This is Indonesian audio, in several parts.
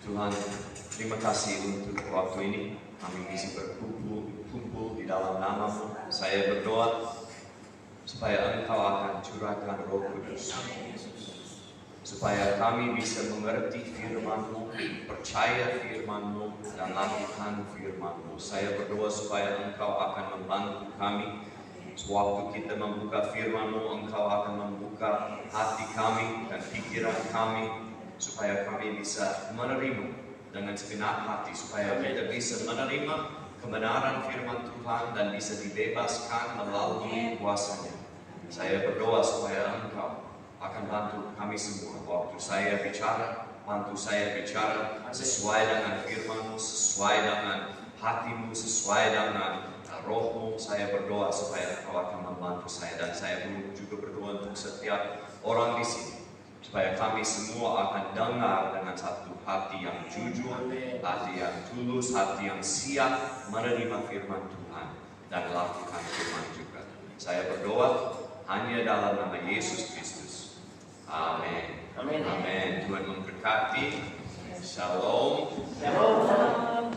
Tuhan, terima kasih untuk waktu ini. Kami bisa berkumpul di dalam nama-Mu. Saya berdoa supaya Engkau akan curahkan Roh Kudus, supaya kami bisa mengerti firman-Mu, percaya firman-Mu, dan lakukan firman-Mu. Saya berdoa supaya Engkau akan membantu kami. Sewaktu kita membuka firman-Mu, Engkau akan membuka hati kami dan pikiran kami, supaya kami bisa menerima dengan segenap hati, supaya kita bisa menerima kebenaran firman Tuhan dan bisa dibebaskan melalui kuasa-Nya. Saya berdoa supaya Engkau akan bantu kami semua. Waktu saya bicara, bantu saya bicara sesuai dengan firman-Mu, sesuai dengan hati-Mu, sesuai dengan Roh-Mu. Saya berdoa supaya Engkau akan membantu saya, dan saya juga berdoa untuk setiap orang di sini, supaya kami semua akan dengar dengan satu hati yang jujur, hati yang tulus, hati yang siap menerima firman Tuhan dan lakukan firman juga. Saya berdoa hanya dalam nama Yesus Kristus. Amin. Amin. Amin. Tuhan memberkati. Shalom. Shalom.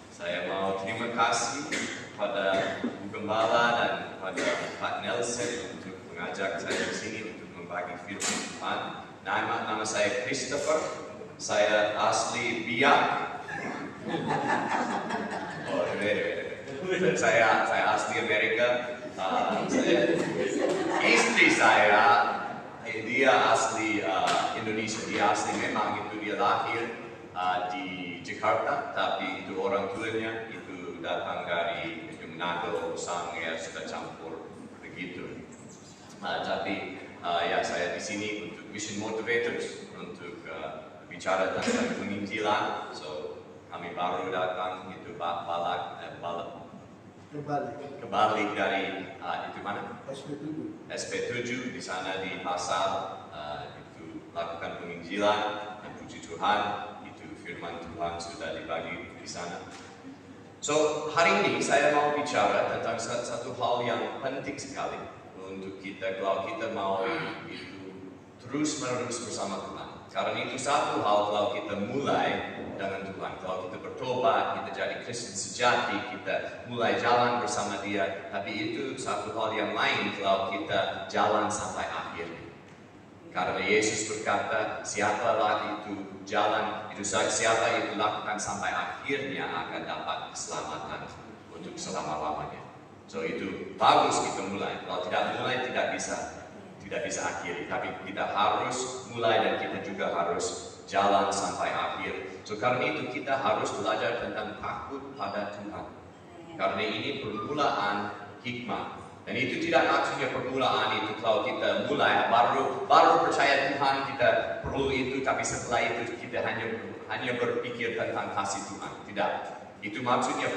Saya mau terima kasih kepada Bu Gembala dan kepada Pak Nelson untuk mengajak saya ke sini untuk membagi firman Tuhan. Nama saya Christopher. Saya asli Biak. Oh, beda. Saya asli Amerika. Istri saya, dia asli Indonesia. Dia asli, memang itu dia lahir di Jakarta, tapi itu orang tuanya itu datang dari Manado, Sangir, sudah campur begitu. Tapi ya, saya di sini untuk Mission Motivators, untuk bicara tentang penginjilan. So kami baru datang itu kebalik dari itu mana? SP7 di sana di pasar, itu lakukan penginjilan, dan puji Tuhan itu firman Tuhan sudah dibagi di sana. So hari ini saya mau bicara tentang satu hal yang penting sekali untuk kita kalau kita mau itu terus menerus bersama Tuhan. Karena itu satu hal kalau kita mulai dengan Tuhan, kalau kita bertobat, kita jadi Kristen sejati, kita mulai jalan bersama Dia. Tapi itu satu hal yang lain kalau kita jalan sampai akhir. Karena Yesus berkata, siapalah itu jalan, itu siapa itu lakukan sampai akhirnya akan dapat keselamatan untuk selama-lamanya. So itu bagus kita mulai. Kalau tidak mulai tidak bisa akhiri. Tapi kita harus mulai dan kita juga harus jalan sampai akhir. So karena itu kita harus belajar tentang takut pada Tuhan. Karena ini permulaan hikmah. Dan itu tidak maksudnya permulaan itu kalau kita mulai baru percaya Tuhan kita perlu itu, tapi setelah itu kita hanya berpikir tentang kasih Tuhan. Tidak. Itu maksudnya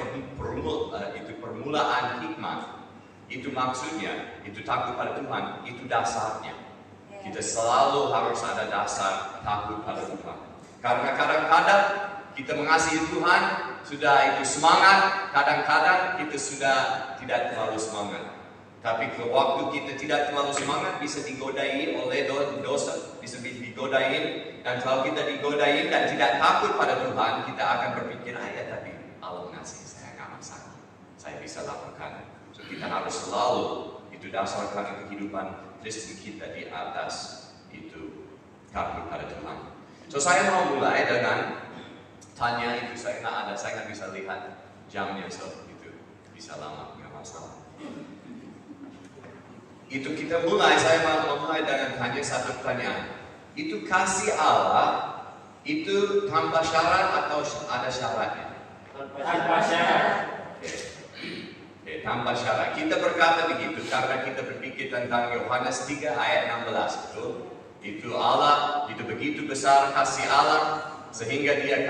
itu permulaan hikmah. Itu maksudnya, itu takut pada Tuhan, itu dasarnya. Kita selalu harus ada dasar takut pada Tuhan. Karena kadang-kadang kita mengasihi Tuhan, sudah itu semangat, kadang-kadang kita sudah tidak terlalu semangat. Tapi waktu kita tidak terlalu semangat, bisa digodai oleh dosa, bisa digodain. Dan kalau kita digodain dan tidak takut pada Tuhan, kita akan berpikir, ya tapi Allah mengasihi saya, nggak masalah, saya bisa lakukan. So kita harus selalu itu dasarkan kehidupan Kristen kita di atas itu takut pada Tuhan. So saya mau mulai dengan tanya itu. Saya nggak bisa lihat jamnya, so itu bisa lama, nggak masalah. Itu kita mulai, saya mau mulai dengan tanya satu pertanyaan. Itu kasih Allah itu tanpa syarat atau ada syaratnya? Tanpa syarat. Tanpa syarat. Kita berkata begitu karena kita berpikir tentang Yohanes 3 ayat 16 itu Allah itu begitu besar kasih Allah sehingga Dia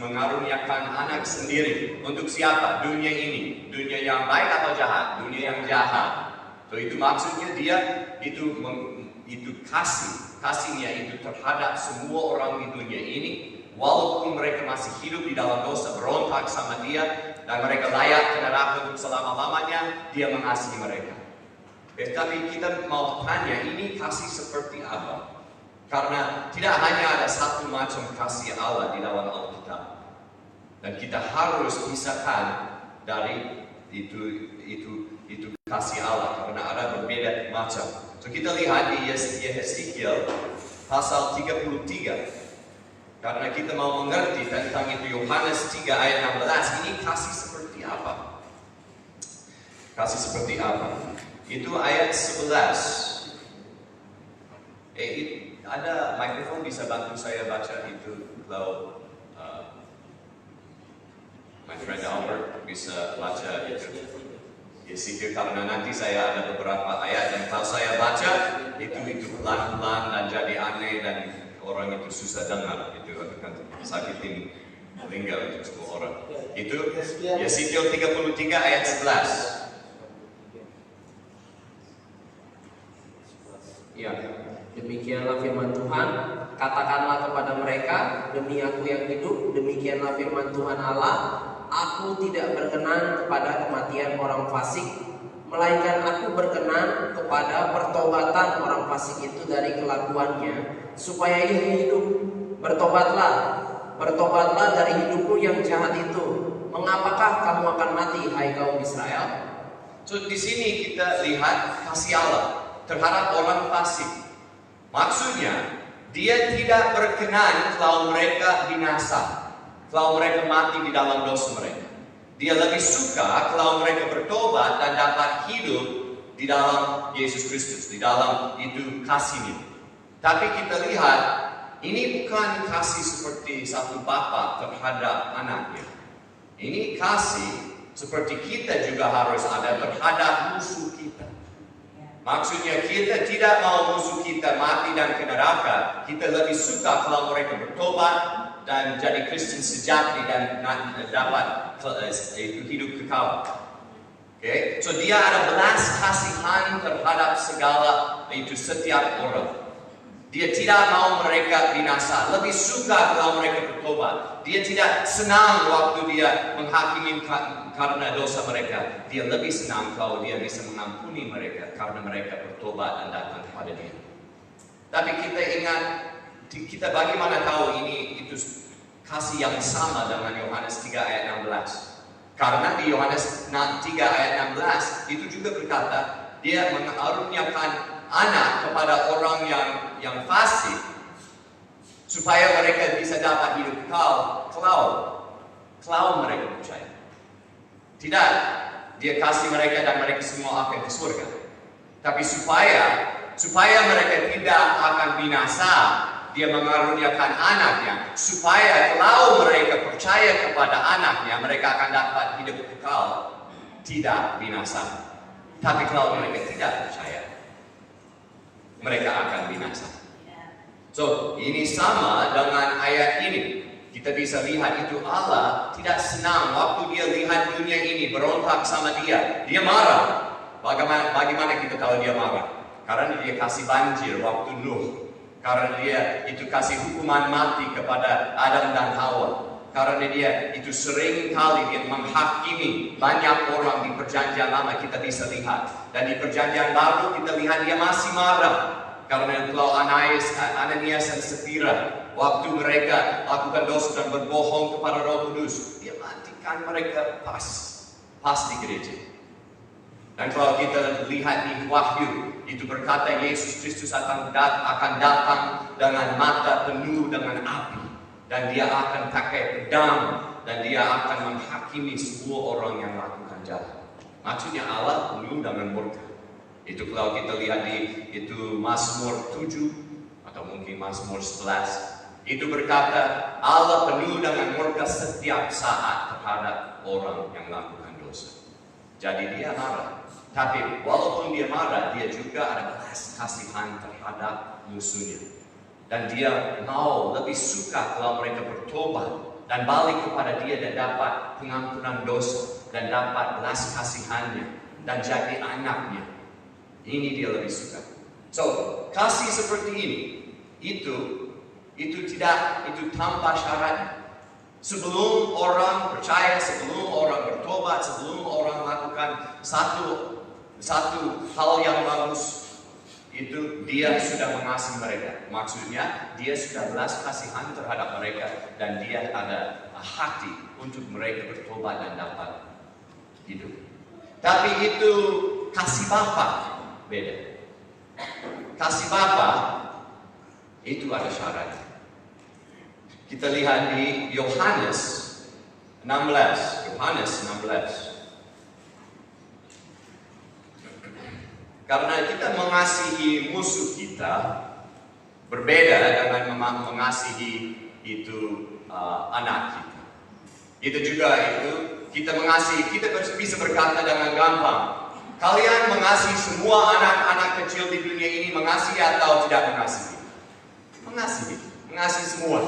mengaruniakan anak sendiri untuk siapa? Dunia ini, dunia yang baik atau jahat? Dunia yang jahat. So itu maksudnya Dia itu kasihnya itu terhadap semua orang di dunia ini. Walaupun mereka masih hidup di dalam dosa, berontak sama Dia, dan mereka layak ke neraka untuk selama-lamanya, Dia mengasihi mereka. Tapi kita mau tanya, ini kasih seperti apa? Karena tidak hanya ada satu macam kasih Allah di dalam Alkitab, dan kita harus pisahkan dari itu kasih Allah, karena ada berbeda macam. So kita lihat di Yeskiel pasal 33, karena kita mau mengerti tentang itu Yohanes 3 ayat 16, ini kasih seperti apa? Kasih seperti apa? Itu ayat 11. Ada mikrofon bisa bantu saya baca itu kalau my friend Albert bisa baca itu. Yeskiel, karena nanti saya ada beberapa ayat dan kalau saya baca itu pelan-pelan dan jadi aneh dan orang itu susah dengar, itu akan sakitin telinga untuk semua orang. Itu Yeskiel 33 ayat 11. Ya, demikianlah firman Tuhan. Katakanlah kepada mereka, demi aku yang hidup, demikianlah firman Tuhan Allah, aku tidak berkenan kepada kematian orang fasik, melainkan aku berkenan kepada pertobatan orang fasik itu dari kelakuannya, supaya ia hidup. Bertobatlah dari hidupmu yang jahat itu. Mengapakah kamu akan mati, hai kaum Israel? So di sini kita lihat kasih Allah terhadap orang fasik. Maksudnya, dia tidak berkenan kalau mereka binasa, kalau mereka mati di dalam dosa mereka. Dia lebih suka kalau mereka bertobat dan dapat hidup di dalam Yesus Kristus, di dalam itu kasihnya. Tapi kita lihat, ini bukan kasih seperti satu bapa terhadap anaknya. Ini kasih seperti kita juga harus ada terhadap musuh kita. Maksudnya kita tidak mau musuh kita mati dan ke neraka. Kita lebih suka kalau mereka bertobat dan jadi Kristen sejati dan dapat hidup kekal. Okay? So dia ada belas kasihan terhadap segala itu setiap orang. Dia tidak mau mereka binasa. Lebih suka kalau mereka bertobat. Dia tidak senang waktu dia menghakimi karena dosa mereka. Dia lebih senang kalau dia bisa mengampuni mereka karena mereka bertobat dan datang kepada dia. Tapi kita ingat, kita bagaimana tahu ini itu kasih yang sama dengan Yohanes 3 ayat 16. Karena di Yohanes 3 ayat 16 itu juga berkata, dia mengaruniakan anak kepada orang yang fasik supaya mereka bisa dapat hidup kekal kalau mereka percaya. Tidak, dia kasih mereka dan mereka semua akan ke surga. Tapi supaya mereka tidak akan binasa, dia mengaruniakan anaknya supaya kalau mereka percaya kepada anaknya, mereka akan dapat hidup kekal, tidak binasa. Tapi kalau mereka tidak percaya, mereka akan binasa. So, ini sama dengan ayat ini. Kita bisa lihat itu Allah tidak senang waktu dia lihat dunia ini berontak sama dia. Dia marah. Bagaimana kita tahu dia marah? Karena dia kasih banjir waktu Nuh. Karena dia itu kasih hukuman mati kepada Adam dan Hawa. Karena dia itu sering kali dia menghakimi banyak orang di perjanjian lama, kita bisa lihat. Dan di perjanjian baru kita lihat dia masih marah. Karena kalau Ananias dan Safira, waktu mereka lakukan dosa dan berbohong kepada Roh Kudus, dia matikan mereka pas di gereja. Dan kalau kita lihat di Wahyu, itu berkata Yesus Kristus akan datang dengan mata penuh dengan api. Dan dia akan pakai pedang, dan dia akan menghakimi semua orang yang lakukan jahat. Maksudnya Allah penuh dengan murka. Itu kalau kita lihat di itu Mazmur 7 atau mungkin Mazmur 11, itu berkata Allah penuh dengan murka setiap saat terhadap orang yang melakukan dosa. Jadi dia marah. Tapi walaupun dia marah, dia juga ada belas kasihan terhadap musuhnya. Dan dia mau lebih suka kalau mereka bertobat dan balik kepada dia dan dapat pengampunan dosa dan dapat belas kasihannya dan jadi anaknya. Ini dia lebih suka. So, kasih seperti ini itu tanpa syarat. Sebelum orang percaya, sebelum orang bertobat, sebelum orang melakukan satu hal yang bagus, itu dia sudah mengasihi mereka. Maksudnya dia sudah belas kasihan terhadap mereka dan dia ada hati untuk mereka bertobat dan dapat hidup. Tapi itu kasih Bapa beda. Kasih Bapa itu ada syarat. Kita lihat di Yohanes 16. Yohanes 16. Karena kita mengasihi musuh kita berbeda dengan mengasihi itu anak kita. Itu juga itu kita mengasihi, kita bisa berkata dengan gampang. Kalian mengasihi semua anak-anak kecil di dunia ini, mengasihi atau tidak mengasihi? Mengasihi semua.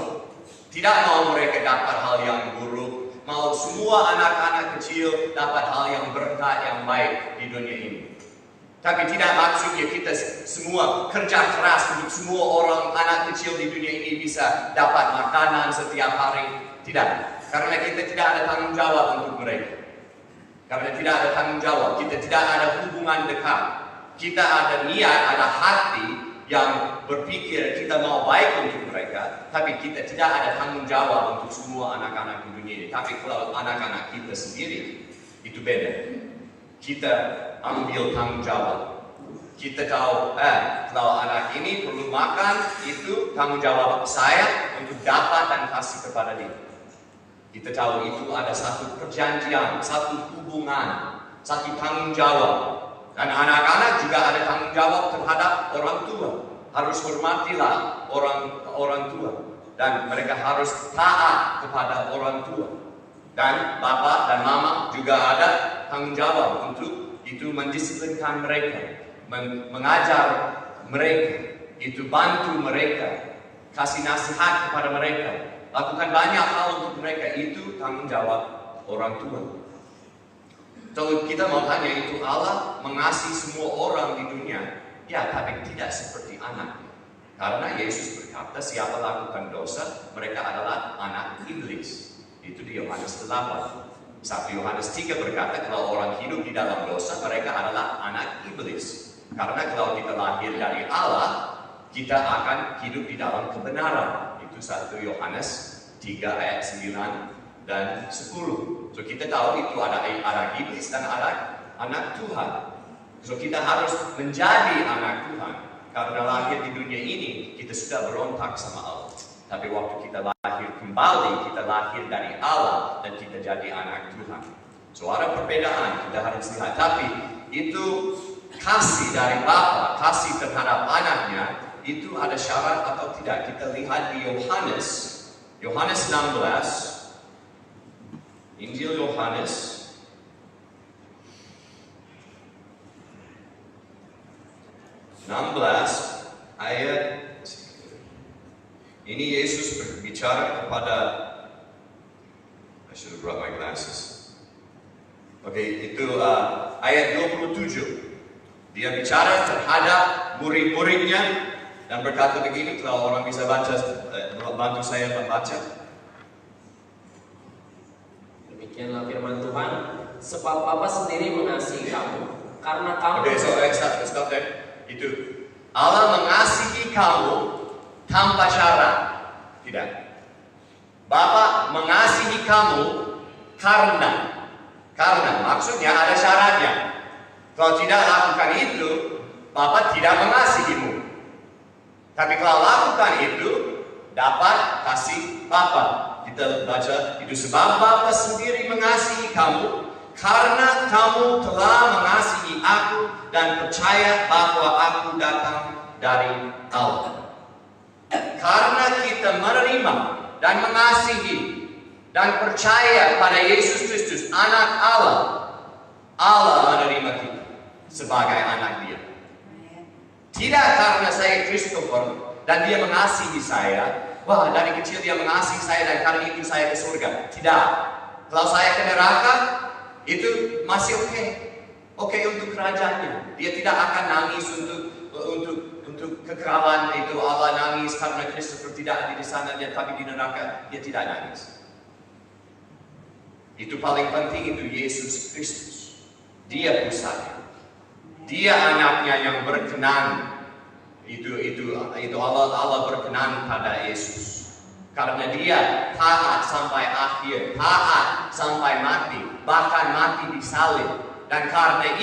Tidak mau mereka dapat hal yang buruk, mau semua anak-anak kecil dapat hal yang berkat yang baik di dunia ini. Tapi tidak maksudnya kita semua kerja keras untuk semua orang anak kecil di dunia ini bisa dapat makanan setiap hari. Tidak. Karena kita tidak ada tanggung jawab untuk mereka. Karena tidak ada tanggung jawab. Kita tidak ada hubungan dekat. Kita ada niat, ada hati yang berpikir kita mau baik untuk mereka. Tapi kita tidak ada tanggung jawab untuk semua anak-anak di dunia ini. Tapi kalau anak-anak kita sendiri, itu beda. Kita ambil tanggung jawab. Kita tahu, kalau anak ini perlu makan, itu tanggung jawab saya untuk dapat dan kasih kepada dia. Kita tahu itu ada satu perjanjian, satu hubungan, satu tanggung jawab. Dan anak-anak juga ada tanggung jawab terhadap orang tua. Harus hormatilah orang tua. Dan mereka harus taat kepada orang tua. Dan bapak dan mama juga ada tanggung jawab untuk itu mendisiplinkan mereka, mengajar mereka, itu bantu mereka, kasih nasihat kepada mereka, lakukan banyak hal untuk mereka. Itu tanggung jawab orang tua. Kalau kita mau tanya, itu Allah mengasihi semua orang di dunia? Ya, tapi tidak seperti anak. Karena Yesus berkata, siapa lakukan dosa, mereka adalah anak iblis. Itu di Yohanes 8. 1 Yohanes 3 berkata, kalau orang hidup di dalam dosa, mereka adalah anak iblis. Karena kalau kita lahir dari Allah, kita akan hidup di dalam kebenaran. Itu 1 Yohanes 3 ayat 9 dan 10. So kita tahu itu ada anak iblis dan ada anak Tuhan. So kita harus menjadi anak Tuhan. Karena lahir di dunia ini, kita sudah berontak sama Allah. Tapi waktu kita lahir kembali, kita lahir dari Allah dan kita jadi anak Tuhan. So ada perbedaan, kita harus lihat. Tapi itu kasih dari Bapa, kasih terhadap anaknya, itu ada syarat atau tidak. Kita lihat di Yohanes 16, Injil Yohanes 16 ayat. Ini Yesus berbicara kepada, I should have brought my glasses. Itu ayat 27. Dia bicara terhadap murid-muridnya dan berkata begini, kalau orang bisa baca, bantu saya membaca. Demikianlah firman Tuhan, sebab Bapa sendiri mengasihi kamu, karena kamu... Stop there. Itu Allah mengasihi kamu tanpa syarat. Tidak. Bapa mengasihi kamu karena maksudnya ada syaratnya. Kalau tidak lakukan itu, Bapa tidak mengasihimu. Tapi kalau lakukan itu, dapat kasih Bapa. Kita baca itu, sebab Bapa sendiri mengasihi kamu karena kamu telah mengasihi aku dan percaya bahwa aku datang dari Allah. Karena kita menerima dan mengasihi dan percaya pada Yesus Kristus, anak Allah, Allah menerima kita sebagai anak Dia. Tidak karena saya Christopher dan Dia mengasihi saya, wah dari kecil Dia mengasihi saya dan karena itu saya ke surga. Tidak. Kalau saya ke neraka, itu masih oke untuk kerajaannya. Dia tidak akan nangis untuk kekeralan itu. Allah nangis karena Christopher tidak ada di sana, tapi di neraka dia tidak nangis. Itu paling penting, itu Yesus Kristus. Dia pusatnya. Dia anaknya yang berkenan Itu Allah berkenan pada Yesus. Karena dia taat sampai akhir, taat sampai mati, bahkan mati di salib. Dan karena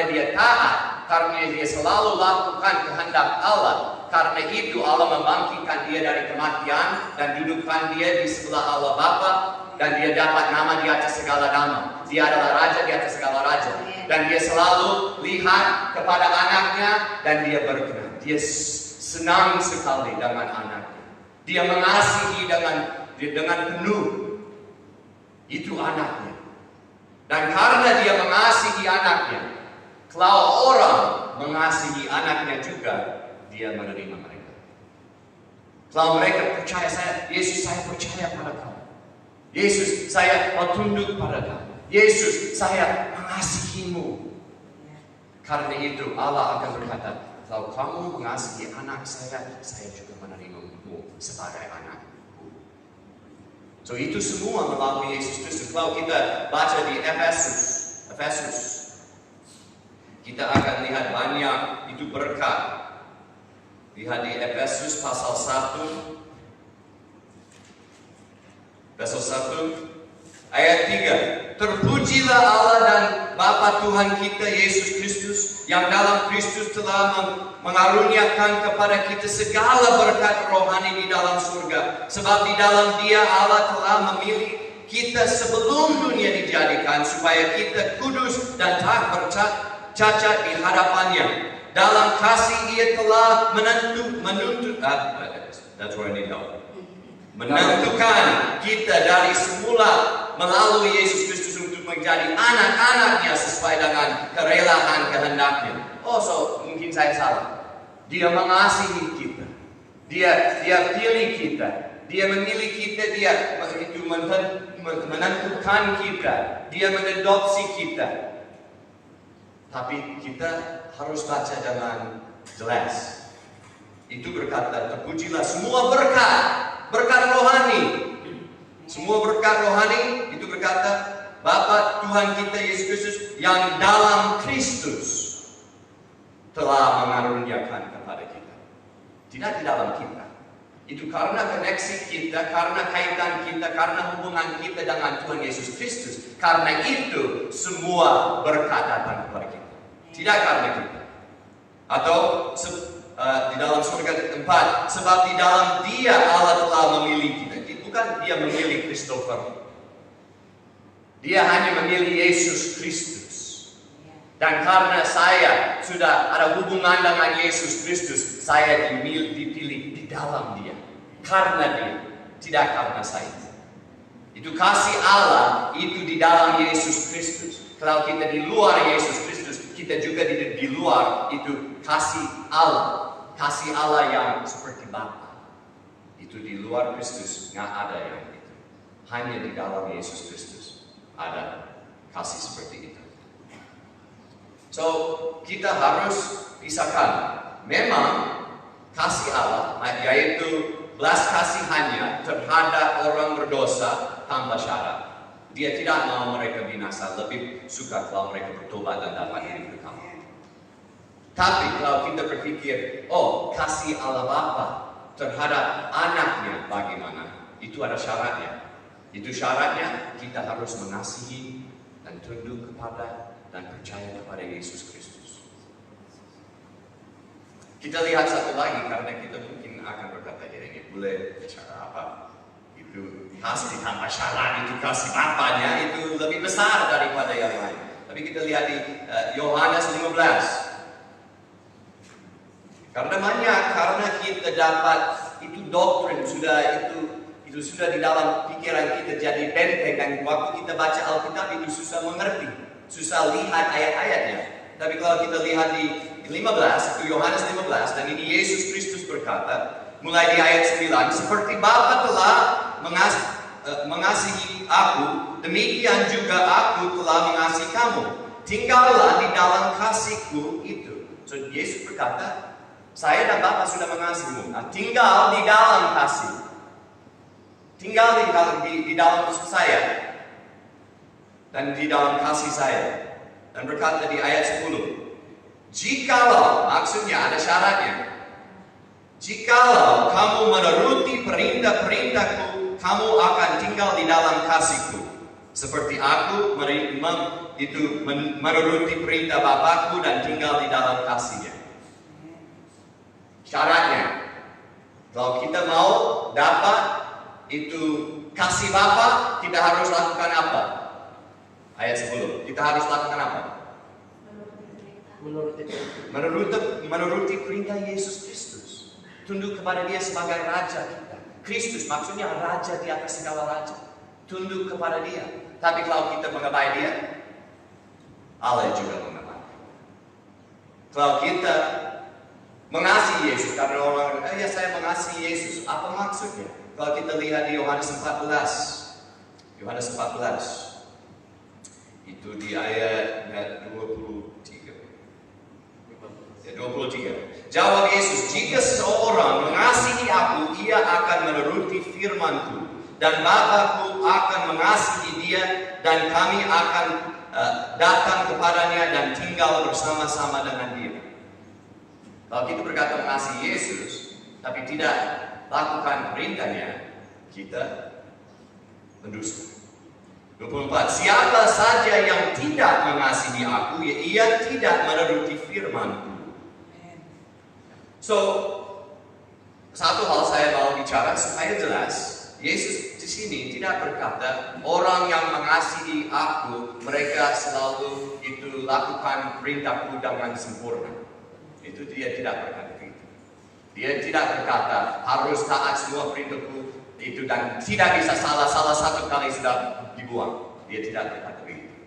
dia taat, karena dia selalu lakukan kehendak Allah, karena itu Allah membangkitkan dia dari kematian dan dudukkan dia di sebelah Allah Bapa, dan dia dapat nama di atas segala nama. Dia adalah raja di atas segala raja, dan dia selalu lihat kepada anaknya dan dia berkenan. Dia senang sekali dengan anaknya. Dia mengasihi dengan penuh. Itu anaknya. Dan karena dia mengasihi anaknya, kalau orang mengasihi anaknya juga, dia menerima mereka. Kalau mereka percaya Yesus, saya percaya pada kamu. Yesus, saya mau tunduk pada kamu. Yesus, saya mengasihimu. Karena itu Allah akan berkata, kalau kamu mengasihi anak saya juga menerimamu sebagai anakku. So itu semua melalui Yesus Kristus. Kalau kita baca di Efesus, kita akan lihat banyak itu berkat. Lihat di Efesus pasal 1 ayat 3. Terpujilah Allah dan Bapa Tuhan kita Yesus Kristus, yang dalam Kristus telah mengaruniakan kepada kita segala berkat rohani di dalam surga. Sebab di dalam Dia Allah telah memilih kita sebelum dunia dijadikan, supaya kita kudus dan tak bercacat di hadapannya. Dalam kasih Ia telah menentukan kita dari semula melalui Yesus Kristus untuk menjadi anak-anaknya sesuai dengan kerelaan kehendaknya. So mungkin saya salah. Dia mengasihi kita. Dia pilih kita. Dia memilih kita. Dia itu menentukan kita. Dia mengadopsi kita. Tapi kita harus baca dengan jelas. Itu berkata, terpujilah semua berkat rohani. Semua berkat rohani itu berkata, Bapa Tuhan kita Yesus Kristus yang dalam Kristus telah mengaruniakan kepada kita. Tidak di dalam kita. Itu karena koneksi kita, karena kaitan kita, karena hubungan kita dengan Tuhan Yesus Kristus. Karena itu semua berkat datang kepada kita. Tidak karena kita. Atau di dalam surga 4, sebab di dalam Dia Allah telah memilih kita. Bukan Dia memilih Christopher. Dia hanya memilih Yesus Kristus. Dan karena saya sudah ada hubungan dengan Yesus Kristus, saya dipilih di dalam Dia. Karena Dia, tidak karena saya. Itu kasih Allah itu di dalam Yesus Kristus. Kalau kita di luar Yesus Kristus, kita juga di luar itu kasih Allah. Kasih Allah yang seperti Bapa. Itu di luar Kristus nggak ada yang itu. Hanya di dalam Yesus Kristus ada kasih seperti itu. So kita harus pisahkan. Memang kasih Allah, yaitu belas kasihannya terhadap orang berdosa tanpa syarat. Dia tidak mau mereka binasa, lebih suka kalau mereka bertobat dan dapat hidup kekal. Tapi kalau kita berpikir, kasih Allah Bapa terhadap anaknya bagaimana? Itu ada syaratnya. Itu syaratnya kita harus mengasihi dan tunduk kepada dan percaya kepada Yesus Kristus. Kita lihat satu lagi karena kita mungkin akan berkata, ini boleh bicara apa? Itu kasih tanpa syarat, itu kasih Bapanya itu lebih besar daripada yang lain. Tapi kita lihat di Yohanes 15. Karena kita dapat itu doktrin itu sudah di dalam pikiran kita jadi benteng, dan waktu kita baca Alkitab itu susah mengerti, susah lihat ayat-ayatnya. Tapi kalau kita lihat di 15, itu Yohanes 15, dan ini Yesus Kristus berkata, mulai di ayat 9, seperti Bapa telah mengasihi aku, demikian juga aku telah mengasihi kamu. Tinggallah di dalam kasihku itu. So Yesus berkata, saya dan Bapa sudah mengasihimu. Tinggal di dalam kasih. Tinggal di dalam saya. Dan di dalam kasih saya. Dan berkata di ayat 10. Jikalau, maksudnya ada syaratnya. Jikalau kamu menuruti perintah-perintahku, kamu akan tinggal di dalam kasihku. Seperti aku menuruti perintah Bapakku dan tinggal di dalam kasihnya. Syaratnya, kalau kita mau dapat itu kasih Bapa, kita harus lakukan apa? Ayat 10, kita harus lakukan apa? Menuruti perintah Yesus Kristus. Tunduk kepada Dia sebagai Raja kita. Kristus maksudnya Raja di atas segala Raja. Tunduk kepada Dia. Tapi kalau kita mengabai Dia, Allah juga mengabai. Kalau kita mengasihi Yesus, karena orang ya saya mengasihi Yesus, apa maksudnya? Kalau kita lihat di Yohanes 14, itu di ayat 23. Jawab Yesus, jika seorang mengasihi aku, ia akan menuruti firman-Ku, dan Bapa-Ku akan mengasihi dia, dan kami akan datang kepadanya dan tinggal bersama-sama dengan dia. Kalau kita berkata mengasihi Yesus, tapi tidak lakukan perintahnya, kita mendusta. 24. Siapa saja yang tidak mengasihi aku, ya ia tidak menuruti firman-Ku. So, satu hal saya mau bicara supaya jelas. Yesus di sini tidak berkata orang yang mengasihi aku, mereka selalu itu lakukan perintahku dengan sempurna. Itu dia tidak berkata begitu. Dia tidak berkata harus taat semua perintahku itu dan tidak bisa salah satu kali sudah dibuang. Dia tidak berkata begitu.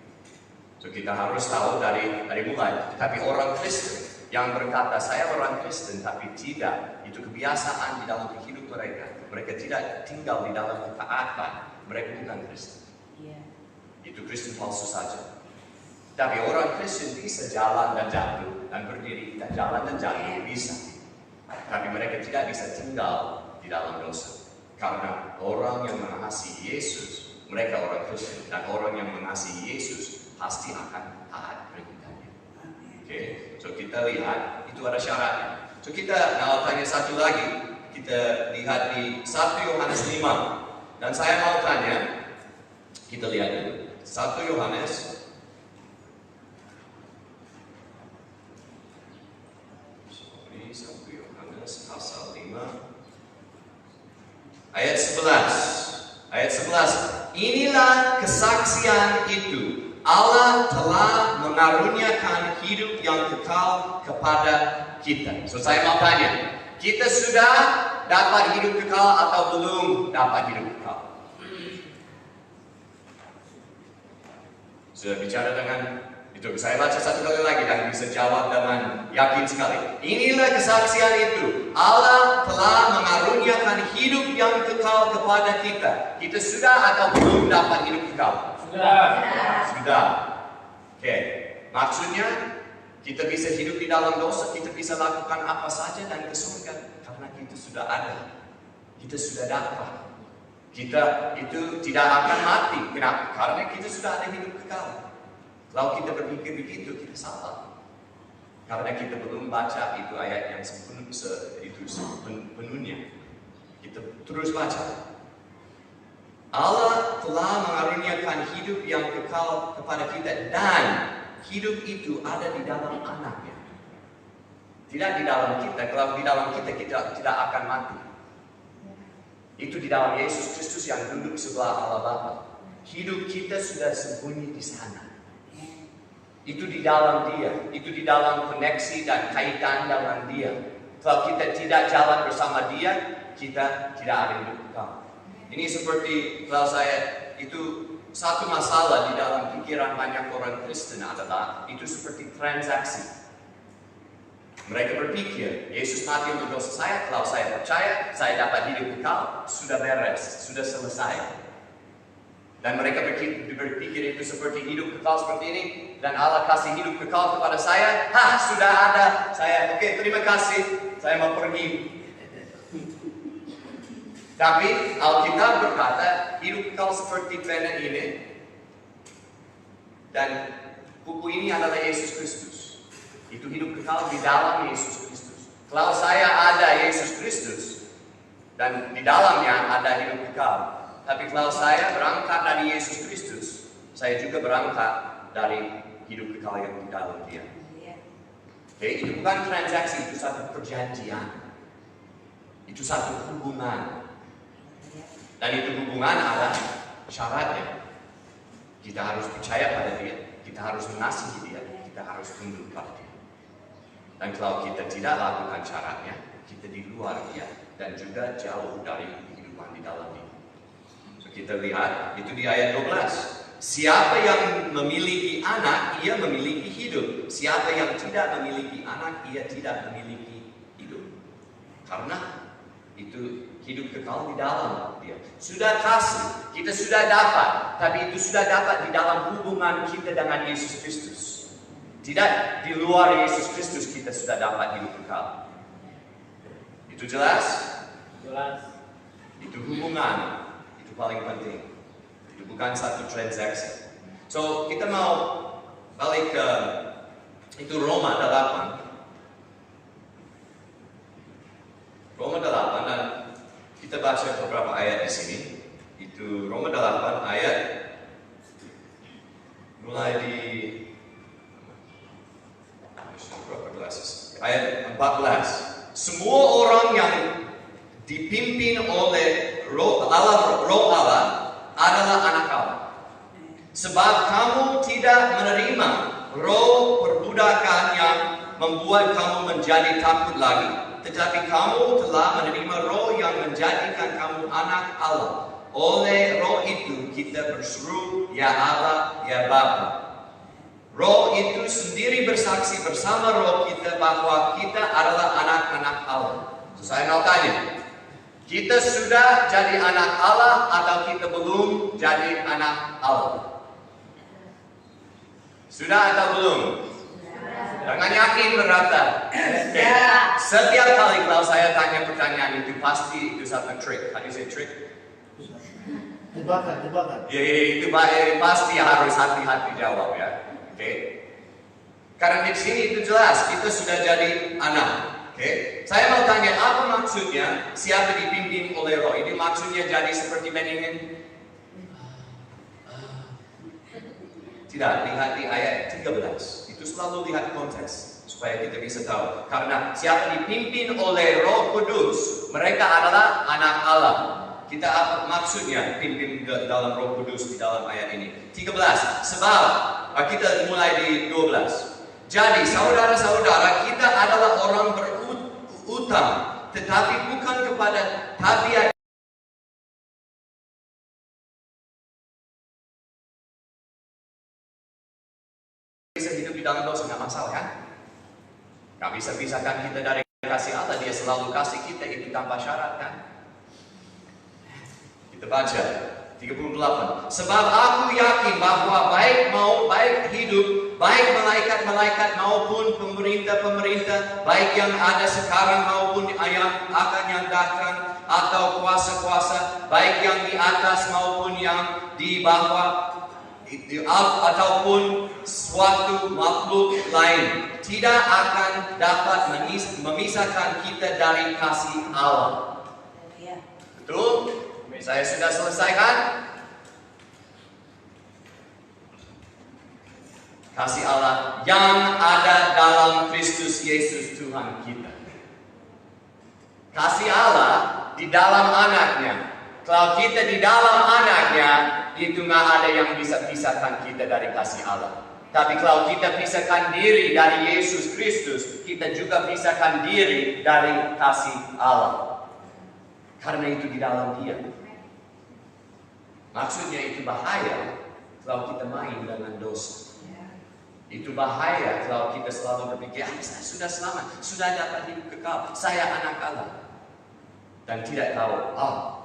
So kita harus tahu dari mulai. Tapi orang Kristen yang berkata saya orang Kristen tapi tidak, itu kebiasaan di dalam hidup mereka. Mereka tidak tinggal di dalam ketaatan. Mereka bukan Kristen. Itu Kristen palsu saja. Tapi orang Kristen bisa jalan dan jatuh dan berdiri dan jalan dan jatuh bisa. Tapi mereka tidak bisa tinggal di dalam dosa. Karena orang yang mengasihi Yesus, mereka orang Kristen, dan orang yang mengasihi Yesus pasti akan taat perintahnya. Oke, so kita lihat itu ada syaratnya. So kita mau tanya satu lagi. Kita lihat di 1 Yohanes 5. Dan saya mau tanya, kita lihat dulu. 1 Yohanes pasal 5 ayat 11. Ayat 11. Inilah kesaksian itu, Allah telah mengaruniakan hidup yang kekal kepada kita. So saya mau tanya, kita sudah dapat hidup kekal atau belum dapat hidup kekal? Sudah bicara dengan itu. Saya baca satu kali lagi dan bisa jawab dengan yakin sekali. Inilah kesaksian itu, Allah telah mengaruniakan hidup yang kekal kepada kita. Kita sudah atau belum dapat hidup kekal? Sudah. Oke. Maksudnya kita bisa hidup di dalam dosa, kita bisa lakukan apa saja dan ke surga karena kita sudah ada. Kita sudah dapat. Kita itu tidak akan mati. Kenapa? Karena kita sudah ada hidup kekal. Kalau kita berpikir begitu, kita salah. Karena kita belum baca itu ayat yang sepenuhnya. Kita terus baca. Allah telah mengaruniakan hidup yang kekal kepada kita dan hidup itu ada di dalam anaknya. Tidak di dalam kita. Kalau di dalam kita tidak akan mati. Itu di dalam Yesus Kristus yang duduk sebelah Allah Bapa. Hidup kita sudah sembunyi di sana. Itu di dalam Dia. Itu di dalam koneksi dan kaitan dengan Dia. Kalau kita tidak jalan bersama Dia, kita tidak ada hidup kekal. Ini seperti kalau saya itu satu masalah di dalam pikiran banyak orang Kristen adalah itu seperti transaksi. Mereka berpikir Yesus mati untuk dosa saya. Kalau saya percaya, saya dapat hidup kekal. Sudah beres, sudah selesai. Dan mereka berpikir itu seperti hidup kekal seperti ini. Dan Allah kasih hidup kekal kepada saya. Sudah ada. Saya, oke, terima kasih. Saya mau pergi. Tapi Alkitab berkata hidup kekal seperti pena ini. Dan buku ini adalah Yesus Kristus. itu hidup kekal di dalam Yesus Kristus. Kalau saya ada Yesus Kristus dan di dalamnya ada hidup kekal. Tapi kalau saya berangkat dari Yesus Kristus, saya juga berangkat dari hidup kekal yang di dalam Dia. Oke, itu bukan transaksi, itu satu perjanjian. Itu satu hubungan. Dan itu hubungan ada syaratnya. Kita harus percaya pada Dia, kita harus mengasihi Dia, kita harus tunduk pada Dia. Dan kalau kita tidak lakukan syaratnya, kita di luar Dia dan juga jauh dari kehidupan di dalam Dia. So, kita lihat itu di ayat 12. Siapa yang memiliki anak, ia memiliki hidup. Siapa yang tidak memiliki anak, ia tidak memiliki hidup. Karena itu hidup kekal di dalam Dia. Sudah kasih, kita sudah dapat, tapi itu sudah dapat di dalam hubungan kita dengan Yesus Kristus. Tidak di luar Yesus Kristus kita sudah dapat hidup kekal. Itu jelas? Jelas. Itu hubungan, itu paling penting. Itu bukan satu transaksi. So, kita mau balik ke itu Roma 8. Roma 8 dan kita baca beberapa ayat di sini. Itu Roma 8 ayat mulai di ayat 14. Semua orang yang dipimpin oleh Roh Allah adalah anak Allah. Sebab kamu tidak menerima roh perbudakan yang membuat kamu menjadi takut lagi, tetapi kamu telah menerima roh yang menjadikan kamu anak Allah. Oleh roh itu kita berseru, ya Allah, ya Bapa. Roh itu sendiri bersaksi bersama roh kita bahwa kita adalah anak-anak Allah. So, saya mau tanya, kita sudah jadi anak Allah atau kita belum jadi anak Allah? Sudah atau belum? Dengan yakin berkata. Okay. Setiap kali kalau saya tanya pertanyaan itu pasti itu satu trik. How do you say trick? Jebakan. Ya, itu pasti harus hati-hati jawab ya. Oke. Karena di sini itu jelas kita sudah jadi anak. Oke, saya mau tanya apa maksudnya siapa dipimpin oleh roh? Ini maksudnya jadi seperti Benjamin? Tidak, lihat di ayat 13. Itu selalu lihat konteks supaya kita bisa tahu. Karena siapa dipimpin oleh Roh Kudus, mereka adalah anak Allah. Kita apa maksudnya pimpin dalam Roh Kudus di dalam ayat ini? 13. Sebab kita mulai di 12. Jadi saudara-saudara, kita adalah orang berutang, tetapi bukan kepada tabiat bisa hidup di dalam dosa, nggak masalah kan? Nggak bisa pisahkan kita dari kasih Allah. Dia selalu kasih kita itu tanpa syarat kan? Kita baca 38. Sebab aku yakin bahwa baik hidup, baik malaikat-malaikat maupun pemerintah-pemerintah, baik yang ada sekarang maupun yang akan yang datang, atau kuasa-kuasa, baik yang di atas maupun yang di bawah, ataupun suatu makhluk lain, tidak akan dapat memisahkan kita dari kasih Allah. Betul? Saya sudah selesaikan. Kasih Allah yang ada dalam Kristus Yesus Tuhan kita. Kasih Allah di dalam anaknya. Kalau kita di dalam anaknya, itu nggak ada yang bisa pisahkan kita dari kasih Allah. Tapi kalau kita pisahkan diri dari Yesus Kristus, kita juga pisahkan diri dari kasih Allah. Karena itu di dalam Dia. Maksudnya itu bahaya kalau kita main dengan dosa. Itu bahaya kalau kita selalu berpikir, saya sudah selamat, sudah dapat hidup kekal, saya anak Allah. Dan tidak tahu,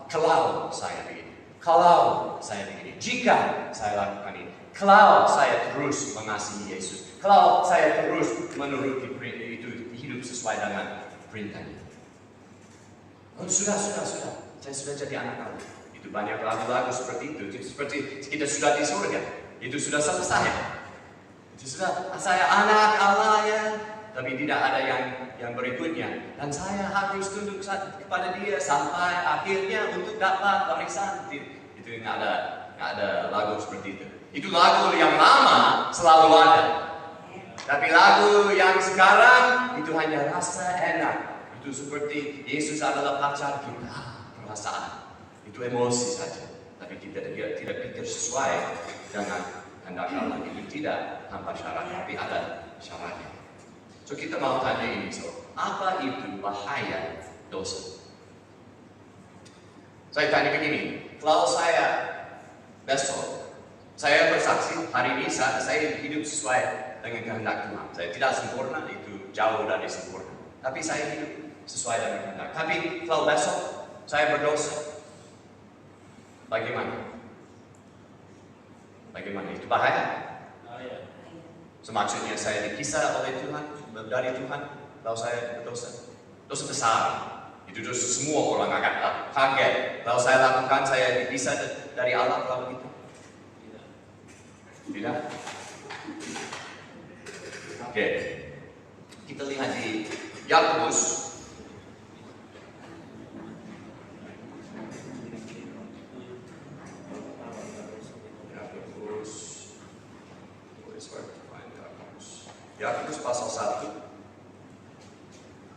kalau saya begini, kalau saya begini, jika saya lakukan ini, kalau saya terus mengasihi Yesus, kalau saya terus menuruti itu hidup sesuai dengan perintahnya. Oh, sudah, saya sudah jadi anak Allah. Itu banyak lagu-lagu seperti itu. Seperti kita sudah di surga. Itu sudah selesai. Itu sudah, saya anak Allah ya. tapi tidak ada yang berikutnya. Dan saya harus tunduk kepada dia sampai akhirnya untuk dapat warisan. Itu nggak ada lagu seperti itu. Itu lagu yang lama selalu ada. Tapi lagu yang sekarang itu hanya rasa enak. Itu seperti Yesus adalah pacar kita, perasaan. Itu emosi saja. Tapi kita tidak pikir sesuai dengan kehendak Allah. Itu tidak tanpa syarat, tapi ada syaratnya. So kita mau tanya ini, apa itu bahaya dosa? Saya tanya begini, kalau saya besok, saya bersaksi hari ini saya hidup sesuai dengan kehendak Tuhan. Saya tidak sempurna, itu jauh dari sempurna. Tapi saya hidup sesuai dengan kehendak. Tapi kalau besok saya berdosa, bagaimana? Bagaimana? Itu bahaya. Maksudnya saya dipisah oleh Tuhan, dari Tuhan, kalau saya berdosa. Dosa besar. Itu dosa semua orang akan kaget. Kalau saya lakukan, saya dipisah dari Allah kalau begitu. Tidak? Oke. Kita lihat di Yakobus. Yakobus pasal 1.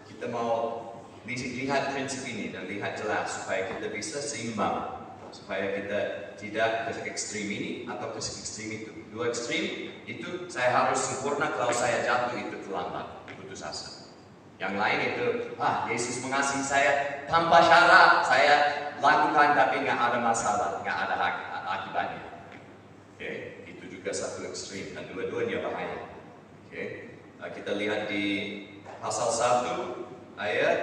Kita mau lihat prinsip ini dan lihat jelas supaya kita bisa seimbang, supaya kita tidak ke ekstrim ini atau ke ekstrim itu. Dua ekstrim itu saya harus sempurna, kalau saya jatuh itu terlambat, putus asa. Yang lain itu, Yesus mengasihi saya tanpa syarat, saya lakukan tapi nggak ada masalah, nggak ada akibatnya. Oke, itu juga satu ekstrim dan dua-duanya bahaya. Oke, kita lihat di pasal 1 ayat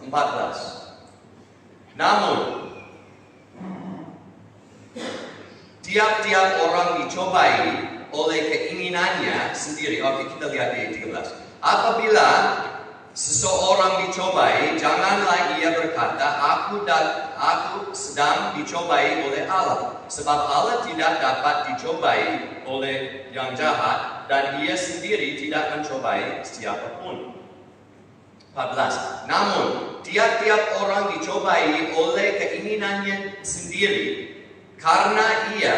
14. Namun tiap-tiap orang dicobai oleh keinginannya sendiri. Oke, kita lihat di 13. Apabila seseorang dicobai, janganlah ia berkata, aku sedang dicobai oleh Allah. Sebab Allah tidak dapat dicobai oleh yang jahat, dan ia sendiri tidak mencobai siapapun. 14. Namun, tiap-tiap orang dicobai oleh keinginannya sendiri, karena ia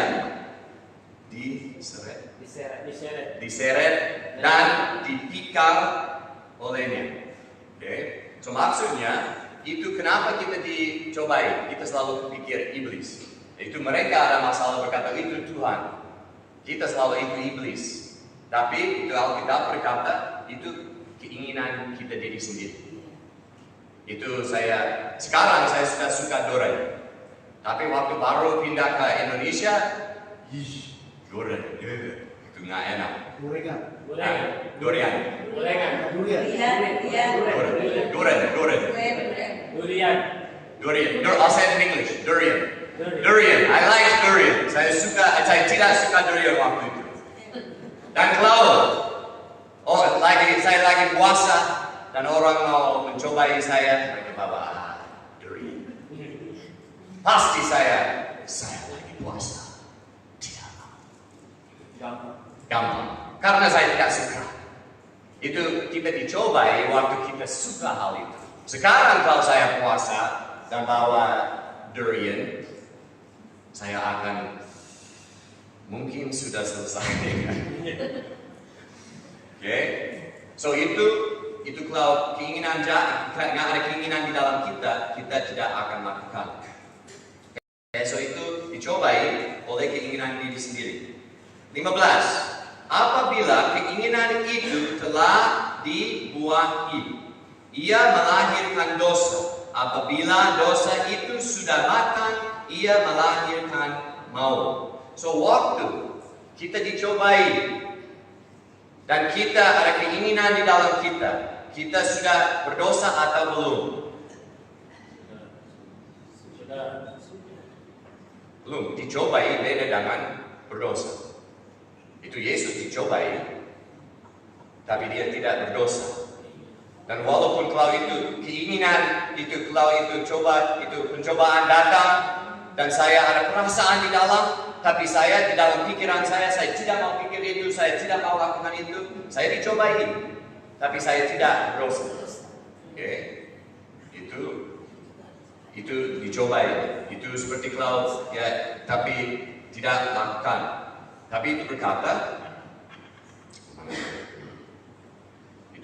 diseret dan dipikar olehnya. Okay. So maksudnya itu kenapa kita dicobai? Kita selalu pikir iblis. Itu mereka ada masalah berkata itu Tuhan. Kita selalu itu iblis. Tapi itu Alkitab berkata itu keinginan kita diri sendiri. Itu sekarang saya sudah suka durian. Tapi waktu baru pindah ke Indonesia, durian itu nggak enak. Durian. I'll say it in English. Durian. I like durian. Saya tidak suka durian waktu itu. Dan kalau saya lagi puasa dan orang mau mencobai saya, mereka bawa durian. Pasti saya lagi puasa. Tidak gampang. Karena saya tidak suka. Itu kita dicobai waktu kita suka hal itu. Sekarang kalau saya puasa dan bawa durian, saya akan mungkin sudah selesai. Okay? So itu kalau keinginan nggak ada keinginan di dalam kita tidak akan lakukan. Okay? So itu dicobai oleh keinginan diri sendiri. 15. Apabila keinginan itu telah dibuahi, ia melahirkan dosa. Apabila dosa itu sudah matang, ia melahirkan maut. So waktu kita dicobai dan kita ada keinginan di dalam kita sudah berdosa atau belum? Belum. Dicobai beda dengan berdosa. Itu Yesus dicobai, tapi dia tidak berdosa. Dan walaupun kalau itu keinginan, kalau itu pencobaan datang, dan saya ada perasaan di dalam, tapi saya di dalam pikiran saya tidak mau pikir itu, saya tidak mau lakukan itu. Saya dicobai, tapi saya tidak berdosa. Oke, itu dicobai. Itu seperti kalau ya, tapi tidak lakukan. Tapi itu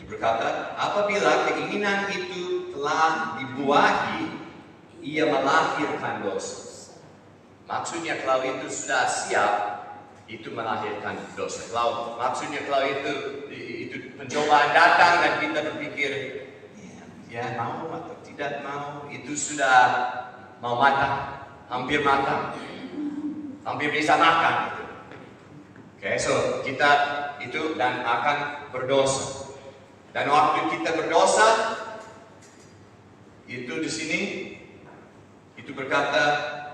berkata, apabila keinginan itu telah dibuahi, ia melahirkan dosa. Maksudnya kalau itu sudah siap, itu melahirkan dosa. Maksudnya kalau itu pencobaan datang dan kita berpikir, ya mau atau tidak mau, itu sudah mau matang, hampir matang, hampir bisa makan. Oke, so kita itu dan akan berdosa. Dan waktu kita berdosa, itu di sini itu berkata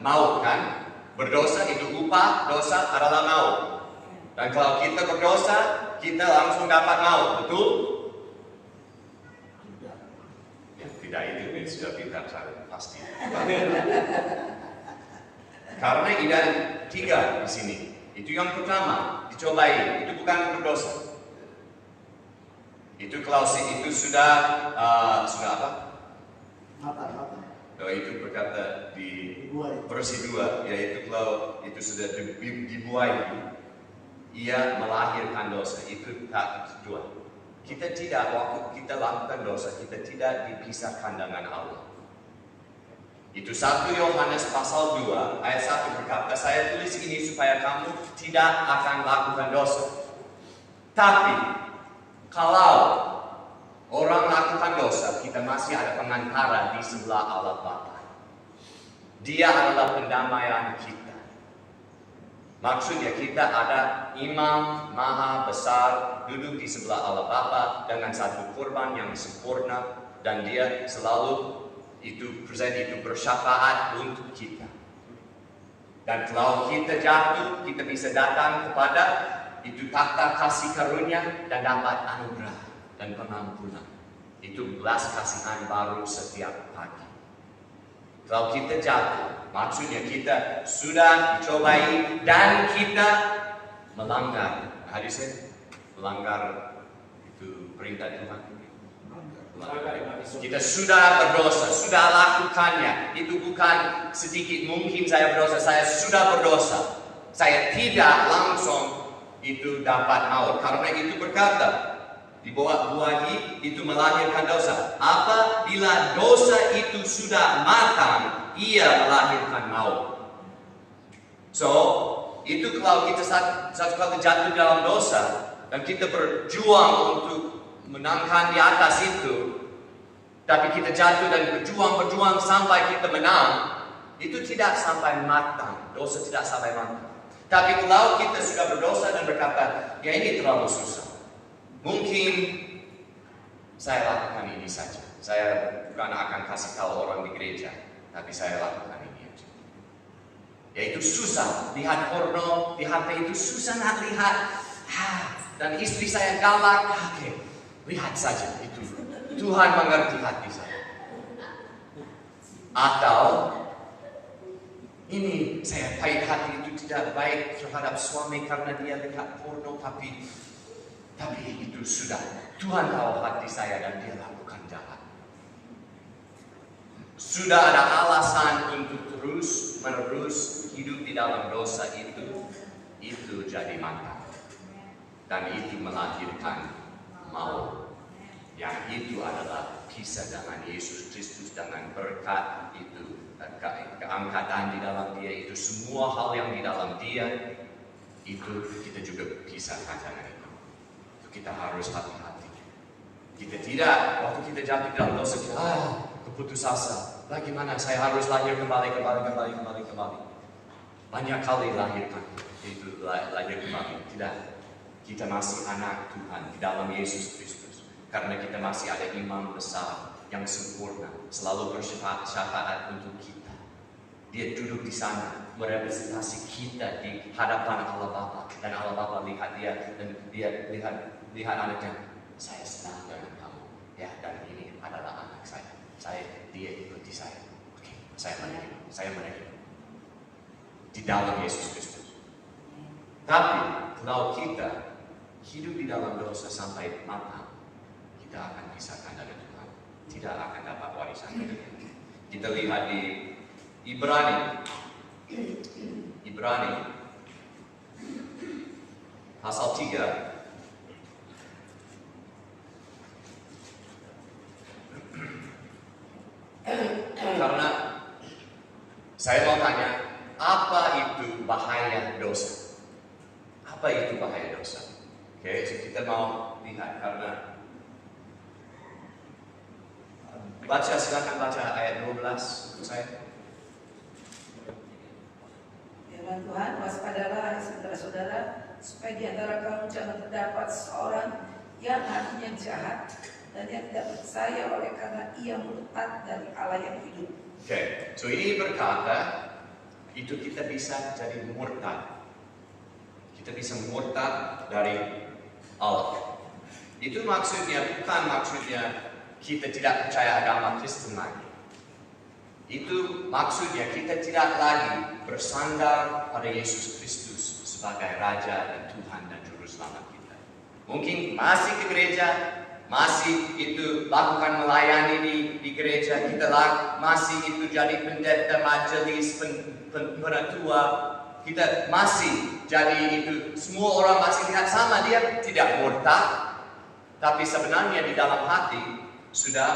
maut kan? Berdosa itu upah dosa adalah maut. Dan kalau kita berdosa, kita langsung dapat maut, betul? Ya, tidak itu sudah pintar saya pasti. Karena ada 3 di sini. Itu yang pertama, dicobai. Itu bukan berdosa. Itu kalau itu sudah apa? Mata. Itu berkata di versi 2, yaitu kalau itu sudah dibuai, ia melahirkan dosa. Itu tak kedua. Kita tidak, waktu kita lakukan dosa, kita tidak dipisahkan dengan Allah. Itu 1 Yohanes pasal 2 ayat 1 berkata, saya tulis ini supaya kamu tidak akan lakukan dosa. Tapi kalau orang lakukan dosa, kita masih ada pengantara di sebelah Allah Bapa. Dia adalah pendamaian kita. Maksudnya kita ada imam maha besar duduk di sebelah Allah Bapa dengan satu kurban yang sempurna, dan dia selalu itu bersyafaat untuk kita. Dan kalau kita jatuh, kita bisa datang kepada itu takhta kasih karunia dan dapat anugerah dan pengampunan. Itu belas kasihan baru setiap pagi. Kalau kita jatuh, maksudnya kita sudah dicobai dan kita melanggar. Hadisnya melanggar itu perintah Tuhan. Kita sudah berdosa, sudah lakukannya. Itu bukan sedikit mungkin saya berdosa, saya sudah berdosa. Saya tidak langsung itu dapat maut. Karena itu berkata, dibuahi itu melahirkan dosa. Apabila dosa itu sudah matang, ia melahirkan maut. So, itu kalau kita satu kali jatuh dalam dosa dan kita berjuang untuk menangkan di atas itu, tapi kita jatuh dan berjuang sampai kita menang, itu tidak sampai matang. Dosa tidak sampai matang. Tapi kalau kita sudah berdosa dan berkata, ya ini terlalu susah, mungkin saya lakukan ini saja. Saya bukan akan kasih tahu orang di gereja, tapi saya lakukan ini aja. Ya itu susah, lihat porno di HP itu susah nak lihat. Dan istri saya galak, oke, lihat saja itu. Tuhan mengerti hati saya. Atau ini saya pahit hati itu tidak baik terhadap suami karena dia lihat porno, tapi itu sudah Tuhan tahu hati saya dan dia lakukan jalan. Sudah ada alasan untuk terus menerus hidup di dalam dosa itu jadi matang. Dan itu melahirkan maut. Yang itu adalah kisah dengan Yesus Kristus, dengan berkat itu, keangkatan di dalam dia, itu semua hal yang di dalam dia, itu kita juga kisahkan dengan itu. Kita harus hati-hati. Kita tidak, waktu kita jatuh dalam dosa, keputus asa. Bagaimana saya harus lahir kembali. Banyak kali lahirkan, itu lahir kembali. Tidak, kita masih anak Tuhan di dalam Yesus Kristus. Karena kita masih ada imam besar yang sempurna, selalu bersyafaat untuk kita. Dia duduk di sana, merepresentasi kita di hadapan Allah Bapa. Dan Allah Bapa lihat dia, dan dia lihat anaknya. Saya senang dengan kamu, ya. Dan ini adalah anak saya. Dia ikuti saya. Oke, saya menerima. Di dalam Yesus Kristus. Tapi kalau kita hidup di dalam dosa sampai matang, kita akan pisahkan dari Tuhan. Tidak akan dapat warisan dari Dia. Kita lihat di Ibrani pasal 3. Karena saya mau tanya, apa itu bahaya dosa? Apa itu bahaya dosa? Oke, so kita mau lihat karena silakan baca ayat 12 untuk saya. Firman Tuhan, waspadalah hai saudara-saudara, supaya di antara kamu jangan terdapat seorang yang hatinya jahat dan yang tidak percaya oleh karena ia murtad dari Allah yang hidup. Oke, so ini berkata itu kita bisa jadi murtad. Kita bisa murtad dari Allah. Itu bukan maksudnya kita tidak percaya agama Kristen lagi. Itu maksudnya kita tidak lagi bersandar pada Yesus Kristus sebagai Raja dan Tuhan dan Juru Selamat kita. Mungkin masih ke gereja, masih itu lakukan melayani di gereja, kita masih itu jadi pendeta majelis, penatua, kita masih jadi itu, semua orang masih lihat sama, dia tidak murtad, tapi sebenarnya di dalam hati sudah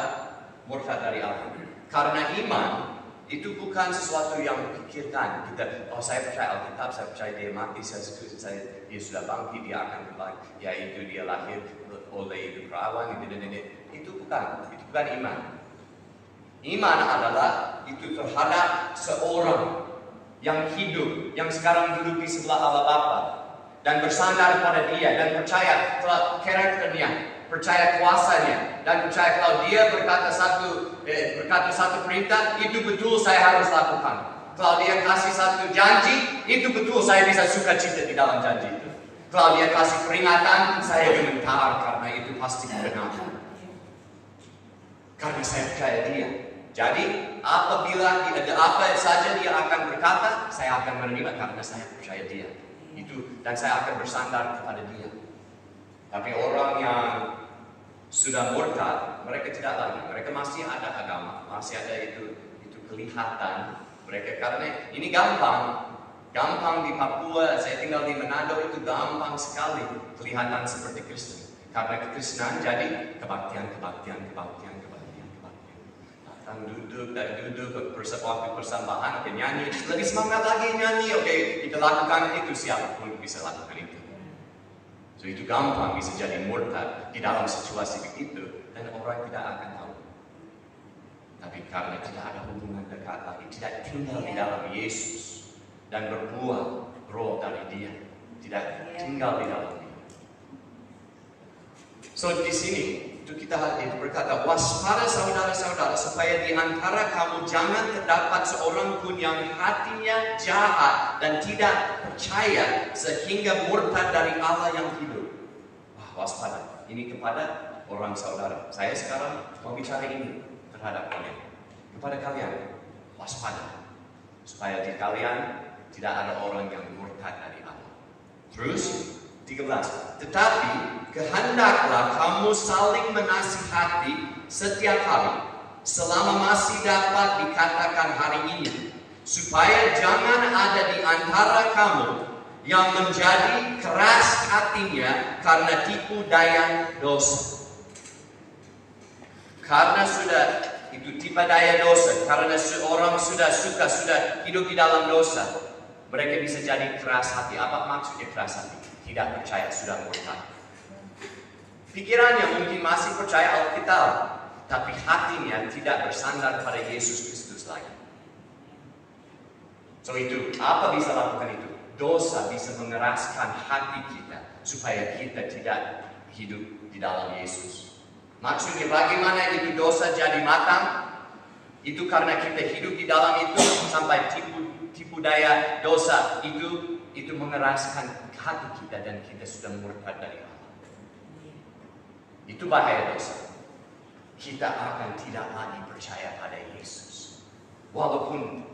murtad dari Allah. Karena iman itu bukan sesuatu yang pikirkan kita, oh saya percaya Alkitab, saya percaya dia mati, dia sudah bangkit, dia akan kembali, yaitu dia lahir oleh ibu perawan, itu bukan iman. Iman adalah itu terhadap seorang yang hidup, yang sekarang duduk di sebelah Allah Bapa dan bersandar pada Dia dan percaya kalau karakternya, percaya kuasanya, dan percaya kalau Dia berkata satu perintah, itu betul saya harus lakukan. Kalau Dia kasih satu janji, itu betul saya bisa sukacita di dalam janji itu. Kalau Dia kasih peringatan, saya gemetar karena itu pasti benar. Karena saya percaya Dia. Jadi apabila ada apa saja Dia akan berkata, saya akan menerima karena saya percaya Dia. Itu, dan saya akan bersandar kepada Dia. Tapi orang yang sudah murtad, mereka tidak lagi. Mereka masih ada agama, masih ada itu kelihatan mereka, karena ini gampang di Papua. Saya tinggal di Manado, itu gampang sekali kelihatan seperti Kristen. Karena kekristenan jadi kebaktian. Datang duduk waktu persembahan, nyanyi, lebih semangat lagi nyanyi, oke, kita lakukan itu, siapapun bisa lakukan itu. So itu gampang bisa jadi murtad di dalam situasi begitu, dan orang tidak akan tahu. Tapi karena tidak ada hubungan dekat lagi, tidak tinggal di dalam Yesus dan berbuah roh dari Dia, tidak tinggal di dalam Dia. So di sini itu kita berkata, waspada saudara-saudara, supaya di antara kamu jangan terdapat seorang pun yang hatinya jahat dan tidak percaya sehingga murtad dari Allah yang hidup. Waspada. Ini kepada orang saudara. Saya sekarang mau bicara ini terhadap kalian. Kepada kalian, waspada. Supaya di kalian tidak ada orang yang murtad dari Allah. Terus 13. Tetapi kehendaklah kamu saling menasihati setiap hari, selama masih dapat dikatakan hari ini, supaya jangan ada di antara kamu yang menjadi keras hatinya karena tipu daya dosa. Karena sudah itu tipu daya dosa, karena seorang sudah hidup di dalam dosa, mereka bisa jadi keras hati. Apa maksudnya keras hati? Tidak percaya, sudah murtad. Pikirannya mungkin masih percaya Alkitab, tapi hatinya tidak bersandar pada Yesus Kristus lagi. So itu, apa bisa lakukan itu? Dosa bisa mengeraskan hati kita supaya kita tidak hidup di dalam Yesus. Maksudnya bagaimana itu dosa jadi matang? Itu karena kita hidup di dalam itu sampai tipu daya dosa itu mengeraskan hati kita dan kita sudah murtad dari Allah. Itu bahaya dosa. Kita akan tidak lagi percaya pada Yesus. Walaupun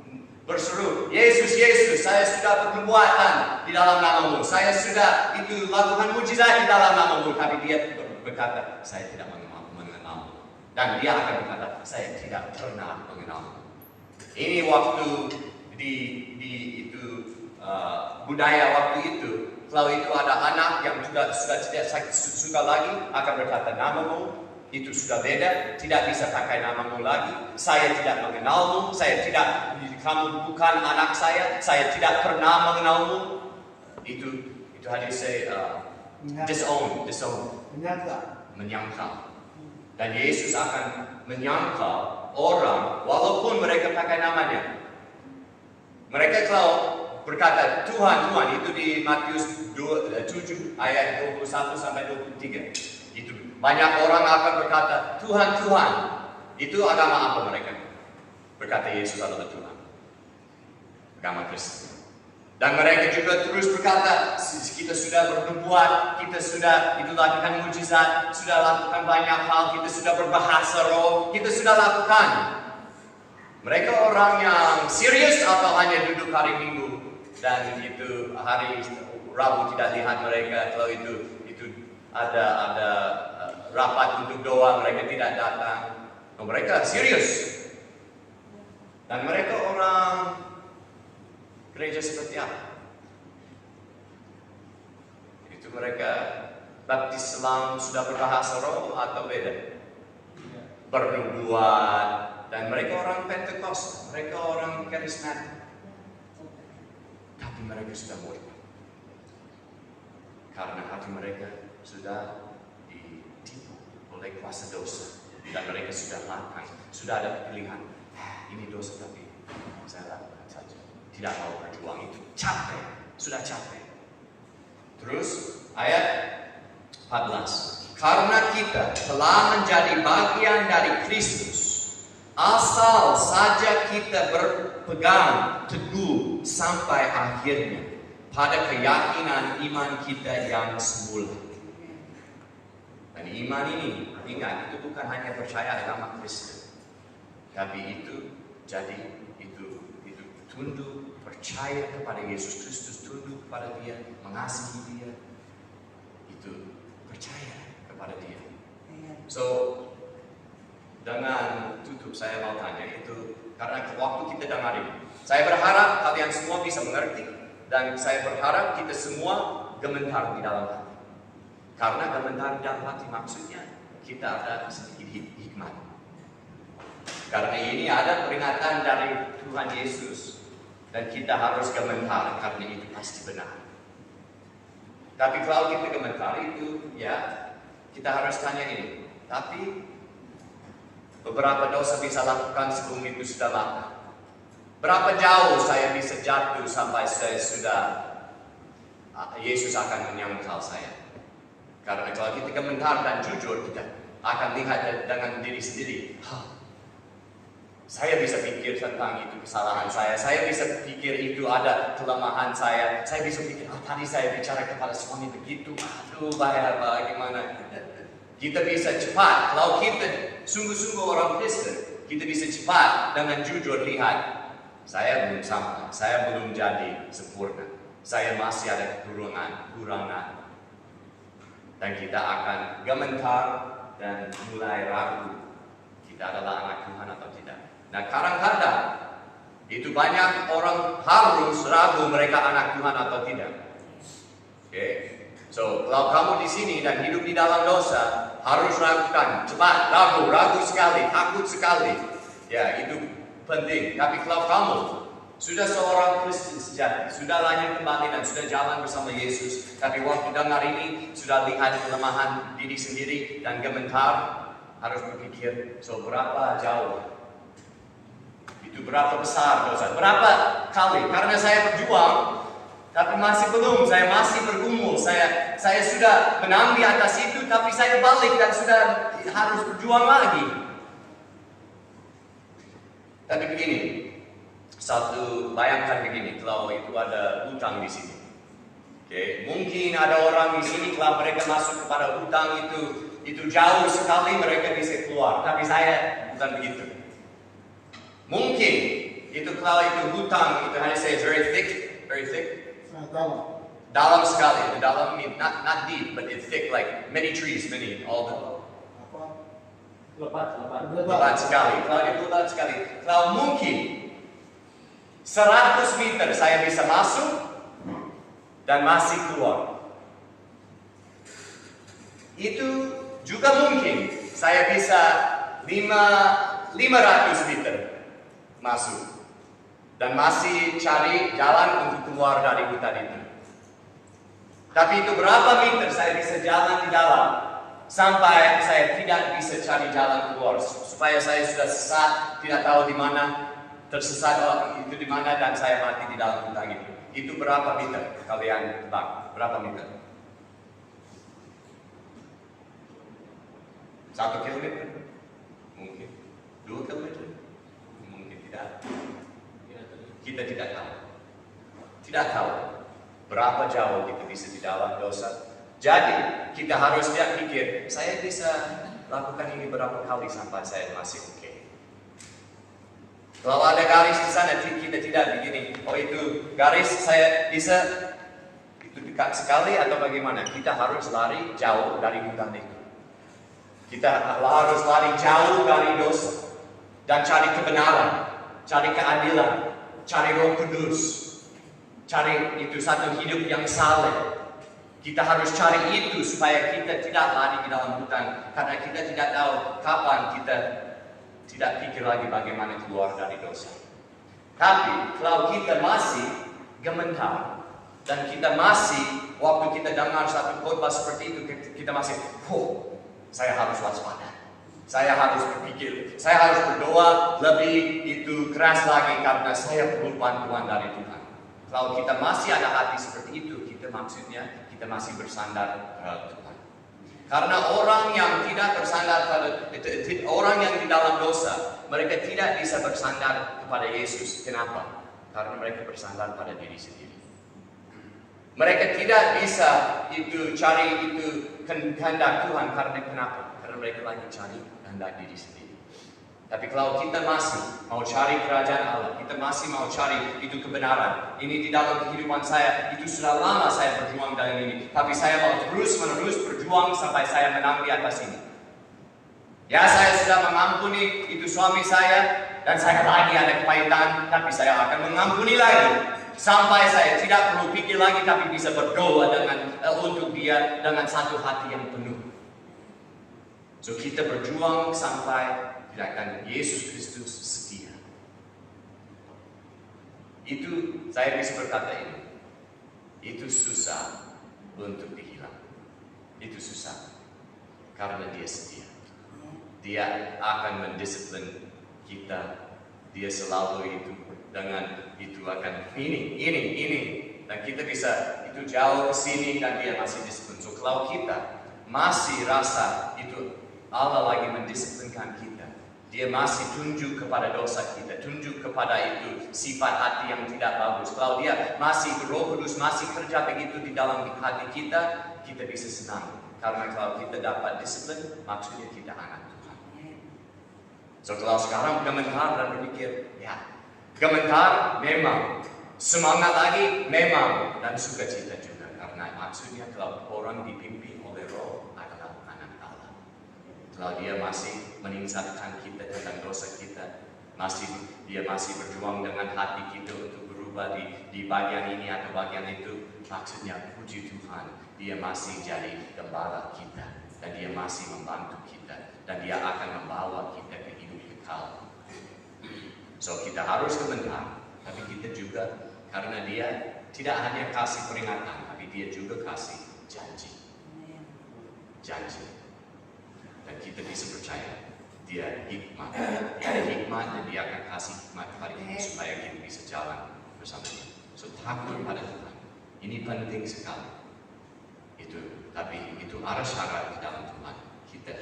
berseru, Yesus, Yesus, saya sudah bernubuatan di dalam namamu. Saya sudah lakukan mujizat di dalam namamu. Tapi dia berkata, saya tidak mengenalmu. Dan dia akan berkata, saya tidak pernah mengenalmu. Ini waktu budaya waktu itu. Kalau itu ada anak yang sudah tidak suka lagi, akan berkata, namamu itu sudah beda, tidak bisa pakai namamu lagi. Saya tidak mengenalmu, kamu bukan anak saya tidak pernah mengenalmu. Itu hadis saya disown, menyangkal. Dan Yesus akan menyangkal orang walaupun mereka pakai namanya. Mereka kalau berkata Tuhan, Tuhan, itu di Matius 7 ayat 21 sampai 23. Itu banyak orang akan berkata Tuhan, Tuhan. Itu agama apa mereka? Berkata Yesus adalah Tuhan. Agama Kristen. Dan mereka juga terus berkata, kita sudah bernubuat, kita sudah lakukan mujizat, sudah lakukan banyak hal, kita sudah berbahasa roh, kita sudah lakukan. Mereka orang yang serius atau hanya duduk hari Minggu dan itu hari Rabu tidak lihat mereka. Kalau itu ada rapat untuk doa, mereka tidak datang. Mereka serius. Dan mereka orang gereja seperti apa? Itu mereka baptis Islam sudah berbahasa roh atau beda? Bernubuat. Dan mereka orang Pentakosta, mereka orang karismatik. Tapi mereka sudah murtad. Karena hati mereka sudah ditipu oleh kuasa dosa. Dan mereka sudah makan, sudah ada pilihan. Ini dosa tapi saya lakukan saja. Tidak mau berjuang, itu capek, sudah capek. Terus ayat 14. Karena kita telah menjadi bagian dari Kristus, asal saja kita berpegang teguh sampai akhirnya pada keyakinan iman kita yang semula. Dan iman ini, ingat, itu bukan hanya percaya agama Kristen, tapi itu tunduk, percaya kepada Yesus Kristus, tunduk kepada Dia, mengasihi Dia, itu percaya kepada Dia. So, dengan tutup saya mau tanya itu, karena waktu kita dengar ini, saya berharap kalian semua bisa mengerti, dan saya berharap kita semua gemetar di dalam hati. Karena gemetar di dalam hati maksudnya kita ada sedikit hikmat. Karena ini ada peringatan dari Tuhan Yesus, dan kita harus gemetar karena itu pasti benar. Tapi kalau kita gemetar itu, ya kita harus tanya ini. Tapi beberapa dosa bisa lakukan sebelum itu sudah lama. Berapa jauh saya bisa jatuh sampai saya sudah Yesus akan menyangkal saya. Karena kalau kita gemetar dan jujur, kita akan lihat dengan diri sendiri. Saya bisa pikir tentang itu kesalahan saya bisa pikir itu ada kelemahan saya bisa pikir, tadi saya bicara kepada suami begitu, aduh bahaya bagaimana. Kita bisa cepat, kalau kita sungguh-sungguh orang Kristen, kita bisa cepat dengan jujur lihat, saya belum sampai, saya belum jadi sempurna, saya masih ada kekurangan. Dan kita akan gemetar dan mulai ragu, kita adalah anak Tuhan atau tidak. Nah, kadang-kadang itu banyak orang harus ragu mereka anak Tuhan atau tidak. Oke, so kalau kamu di sini dan hidup di dalam dosa, harus ragukan, cepat, ragu sekali, takut sekali. Ya, itu penting. Tapi kalau kamu sudah seorang Kristen sejati, sudah lahir kembali dan sudah jalan bersama Yesus, tapi waktu dengar ini sudah lihat kelemahan diri sendiri dan gemetar, harus berpikir, so berapa jauh? Itu berapa besar dosa? Berapa kali? Karena saya berjuang, tapi masih belum. Saya masih bergumul. Saya sudah menang di atas itu, tapi saya balik dan sudah harus berjuang lagi. Tapi begini, bayangkan begini, kalau itu ada hutang di sini. Oke, mungkin ada orang di sini kalau mereka masuk kepada hutang itu jauh sekali mereka bisa keluar. Tapi saya bukan begitu. Mungkin Itu kalau itu hutang, itu how do you say it's very thick, very thick. Sangat dalam. Dalam sekali. The dalam means not deep, but it's thick, like many trees, all the Apa? lebat sekali. Kalau itu lebat sekali. Kalau mungkin 100 meter saya bisa masuk dan masih keluar. Itu juga mungkin saya bisa 500 meter masuk dan masih cari jalan untuk keluar dari hutan itu. Tapi itu berapa meter saya bisa jalan di dalam sampai saya tidak bisa cari jalan keluar, supaya saya sudah sesat, tidak tahu di mana, tersesat itu di mana dan saya mati di dalam hutan itu. Itu berapa meter? Kalian tebak, berapa meter? 1 kilometer? Mungkin. 2 kilometer? Mungkin tidak. Kita tidak tahu. Tidak tahu berapa jauh kita bisa di dalam dosa. Jadi, kita harus pikir, saya bisa lakukan ini berapa kali sampai saya masih oke. Kalau ada garis di sana, kita tidak begini. Oh itu garis saya bisa, itu dekat sekali atau bagaimana? Kita harus lari jauh dari hutan itu. Kita harus lari jauh dari dosa. Dan cari kebenaran, cari keadilan, cari Roh Kudus, cari itu satu hidup yang saleh. Kita harus cari itu supaya kita tidak lari di dalam hutan, karena kita tidak tahu kapan kita tidak pikir lagi bagaimana keluar dari dosa. Tapi kalau kita masih gemetar dan kita masih waktu kita dengar satu khotbah seperti itu, kita masih, saya harus waspada. Saya harus berpikir, saya harus berdoa lebih itu keras lagi karena saya perlu bantuan dari Tuhan. Kalau kita masih ada hati seperti itu, maksudnya kita masih bersandar pada Tuhan. Karena orang yang tidak bersandar pada orang yang di dalam dosa, mereka tidak bisa bersandar kepada Yesus. Kenapa? Karena mereka bersandar pada diri sendiri. Mereka tidak bisa itu cari itu kehendak Tuhan karena kenapa? Karena mereka lagi cari kehendak diri sendiri. Tapi kalau kita masih mau cari kerajaan Allah, kita masih mau cari itu kebenaran. Ini di dalam kehidupan saya, itu sudah lama saya berjuang dengan ini. Tapi saya mau terus-menerus berjuang sampai saya menang di atas ini. Ya, saya sudah mengampuni itu suami saya, dan saya lagi ada kepahitan, tapi saya akan mengampuni lagi. Sampai saya tidak perlu pikir lagi, tapi bisa berdoa untuk dia dengan satu hati yang penuh. So kita berjuang sampai dan Yesus Kristus setia. Itu saya bisa berkata ini. Itu susah untuk dihilang. Itu susah karena Dia setia. Dia akan mendisiplin kita. Dia selalu itu dengan itu akan ini dan kita bisa itu jauh ke sini dan Dia masih disiplin. So kalau kita masih rasa itu Allah lagi mendisiplinkan kita, Dia masih tunjuk kepada dosa kita, tunjuk kepada itu sifat hati yang tidak bagus. Kalau Dia masih Roh Kudus masih kerja begitu di dalam hati kita, kita bisa senang. Karena kalau kita dapat disiplin, maksudnya kita anak Tuhan. So kalau sekarang gemetar dan berpikir, ya gemetar memang, semangat lagi memang, dan sukacita juga. Karena maksudnya kalau orang dipimpin oleh Roh adalah anak Allah. Kalau Dia masih meninggalkan kita tentang dosa kita, Dia masih berjuang dengan hati kita untuk berubah di bagian ini atau bagian itu, maksudnya puji Tuhan, Dia masih jadi gembala kita, dan Dia masih membantu kita, dan Dia akan membawa kita ke hidup kekal. So kita harus gemetar, tapi kita juga, karena Dia tidak hanya kasih peringatan, tapi Dia juga kasih janji. Dan kita bisa percaya Dia hikmat, dan Dia akan kasih hikmat kepada kita supaya kita bisa jalan bersama Dia. So takut pada Tuhan, ini penting sekali. Tapi itu arah syarat di dalam Tuhan. Kita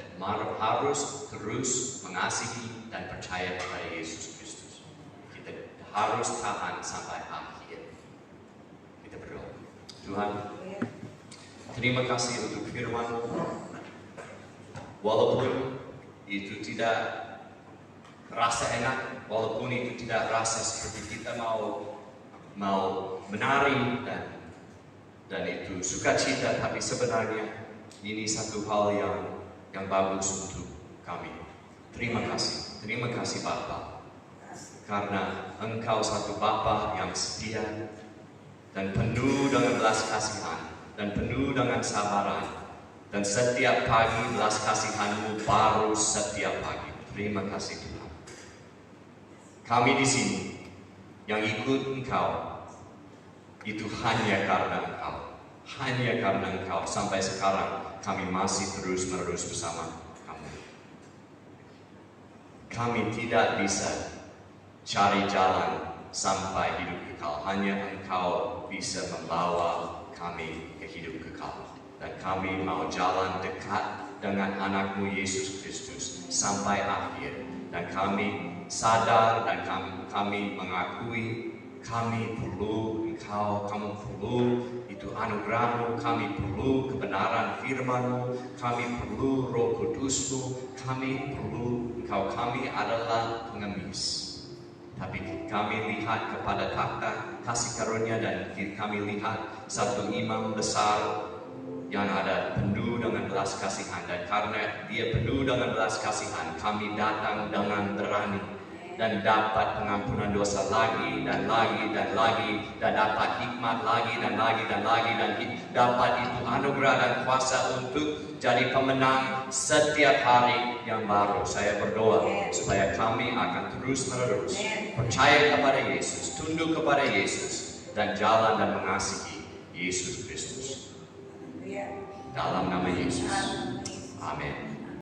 harus terus mengasihi dan percaya kepada Yesus Kristus. Kita harus tahan sampai akhir. Kita berdoa. Tuhan, terima kasih untuk firman-Mu. Walaupun itu tidak rasa enak, walaupun itu tidak rasa seperti kita mau menari dan itu sukacita, tapi sebenarnya ini satu hal yang bagus untuk kami. Terima kasih Bapa, karena Engkau satu Bapa yang setia dan penuh dengan belas kasihan dan penuh dengan sabaran, dan setiap pagi belas kasihan-Mu baru setiap pagi. Terima kasih Tuhan. Kami di sini yang ikut Engkau itu hanya karena Engkau sampai sekarang kami masih terus-menerus bersama Kamu. Kami tidak bisa cari jalan sampai hidup kekal, hanya Engkau bisa membawa kami ke hidup kekal. Dan kami mau jalan dekat dengan anak-Mu Yesus Kristus sampai akhir. Dan kami sadar dan kami mengakui kami perlu Engkau, Kamu perlu itu anugerah-Mu, kami perlu kebenaran firman-Mu, kami perlu Roh Kudus-Mu, kami perlu Engkau. Kami adalah pengemis. Tapi kami lihat kepada takhta kasih karunia dan kami lihat satu imam besar yang ada penuh dengan belas kasihan, dan karena dia penuh dengan belas kasihan, kami datang dengan berani dan dapat pengampunan dosa lagi dan lagi dan lagi, dan dapat hikmat lagi dan lagi dan lagi, dan dapat itu anugerah dan kuasa untuk jadi pemenang setiap hari yang baru. Saya berdoa supaya kami akan terus menerus percaya kepada Yesus, tunduk kepada Yesus, dan jalan dan mengasihi Yesus Kristus. Dalam nama Yesus. Amin.